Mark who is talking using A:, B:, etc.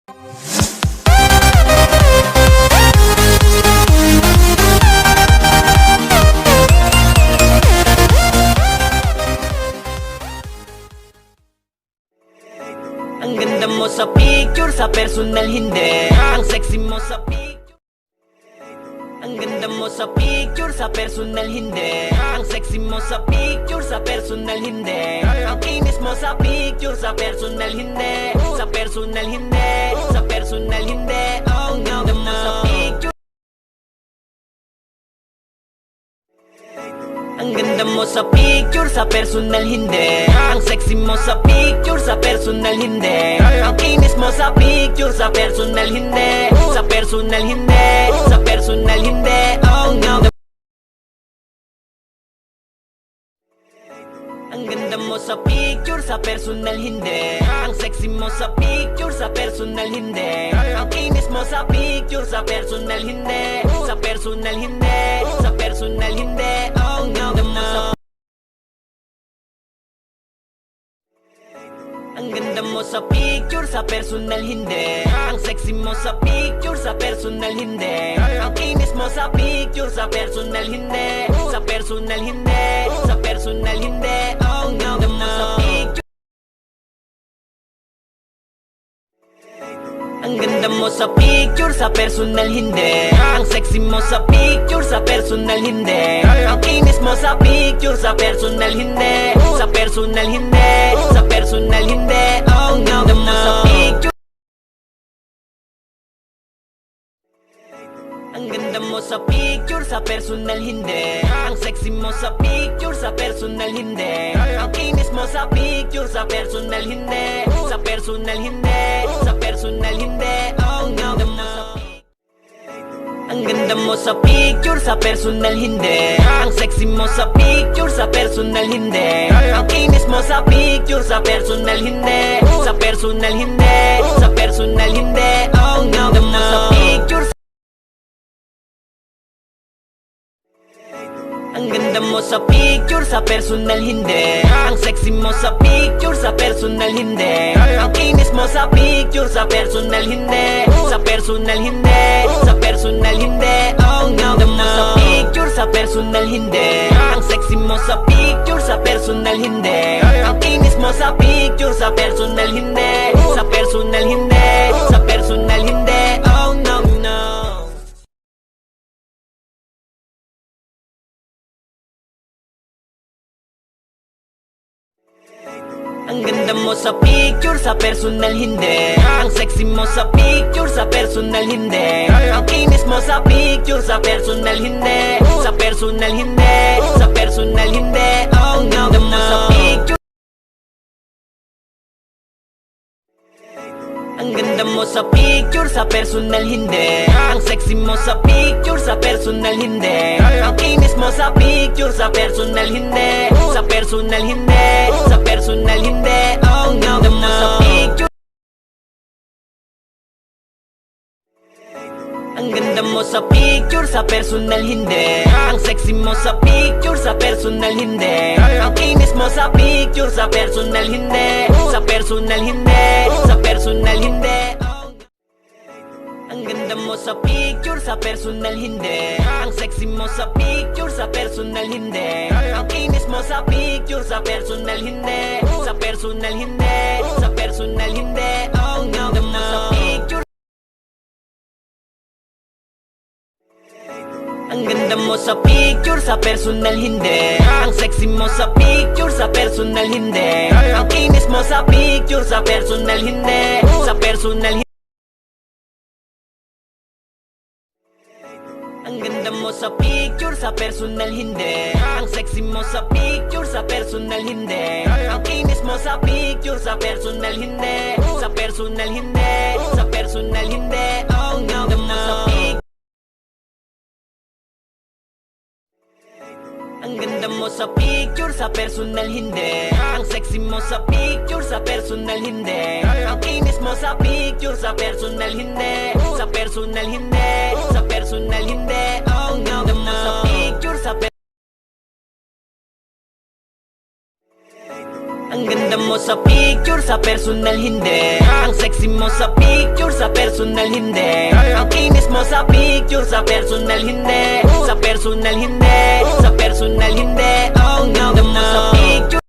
A: Ang ganda mo sa picture, sa personal hindi. Ang sexy mo sa picture. Ang ganda mo sa picture, sa personal hindi. Ang sexy mo sa picture, sa personal hindi. Ang kinis mo sa picture, sa personal hindi. Sa personal hindi, sa personal hindi. Ang ganda mo sa picture. Ang ganda mo sa picture, sa personal hindi. Ang sexy mo sa picture, sa personal hindi. Ang kinis mo sa picture, sa personal hindi. Sa personal hindi, sa personal hindi. Ang ganda. Ang ganda mo sa picture, sa personal hindi. Ang sexy mo sa picture, sa personal hindi. Ang kinis mo sa picture, sa personal hindi. Sa personal hindi, sa personal hindi. Ang ganda mo sa. Ang ganda mo sa picture, sa personal hindi. Ang sexy mo sa picture, sa personal hindi. Ang kinis mo sa picture, sa personal hindi. Sa personal hindi, sa personal hindi. Ang ganda mo sa picture. Ang ganda mo sa picture, sa personal hindi. Ang sexy mo sa picture, sa personal hindi. Ang kinis mo sa picture, sa personal hindi. Sa personal hindi, sa personal hindi. Ang ganda mo sa picture. Ang ganda mo sa picture, sa personal hindi. Ang sexy mo sa picture, sa personal hindi. Ang kinis mo sa picture, sa personal hindi. Sa personal hindi, sa personal hindi. Ang ganda mo sa picture. Ang ganda mo sa picture, sa personal hindi. Ang sexy mo sa picture, sa personal hindi. Ang kinis mo sa picture, sa personal hindi. Sa personal hindi, sa personal hindi. Ang ganda mo sa picture. Ang ganda mo sa picture, sa personal hindi. Ang sexy mo sa picture, sa personal hindi. Ang kinis mo sa picture, sa personal hindi. Sa personal hindi, sa personal hindi. Ang ganda mo sa picture, sa personal hindi. Ang sexy mo sa picture, sa personal hindi. Ang kinis mo sa picture, sa personal hindi. Sa personal hindi, sa personal hindi. Oh no no. Ang ganda mo sa picture, sa personal hindi. Ang sexy mo sa picture, sa personal hindi. Ang kinis mo sa picture, sa personal hindi. Sa personal hindi, sa personal hindi. Ang ganda mo sa picture. Ang ganda mo sa picture, sa personal hindi. Ang sexy mo sa picture, sa personal hindi. Ang kinis mo sa picture, sa personal hindi. Sa personal hindi, sa personal hindi. Ang ganda mo sa picture. Ang ganda mo sa picture, sa personal hindi. Ang sexy mo sa picture, sa personal hindi. Ang kinis mo sa picture, sa personal hindi. Sa personal hindi, sa personal hindi. Ang ganda mo sa picture, sa personal hindi. Ang sexy mo sa picture, sa personal hindi. Ang kinis mo sa picture, sa personal hindi. Sa personal hindi, sa personal hindi. Ang ganda mo sa picture. Ang ganda mo sa picture, sa personal hindi. Ang sexy mo sa picture, sa personal hindi. Ang kinis mo sa picture, sa personal hindi. Sa personal hindi. Ang ganda mo sa picture, sa personal hindi. Ang sexy mo sa picture, sa personal hindi. Ang kinis mo sa picture, sa personal hindi. Sa personal hindi, sa personal hindi. Ang ganda mo sa picture. Ang ganda mo sa picture, sa personal hindi. Ang sexy mo sa picture, sa personal hindi. Ang kinis mo sa picture, sa personal hindi. Sa personal hindi, sa personal hindi. Ang ganda mo sa picture, sa personal. Ang ganda ganda mo sa picture, sa personal hindi. Ang sexy mo sa picture, sa personal hindi. Ang kinis mo sa picture, sa personal hindi. Sa personal hindi, sa personal hindi. Ang ganda mo sa picture.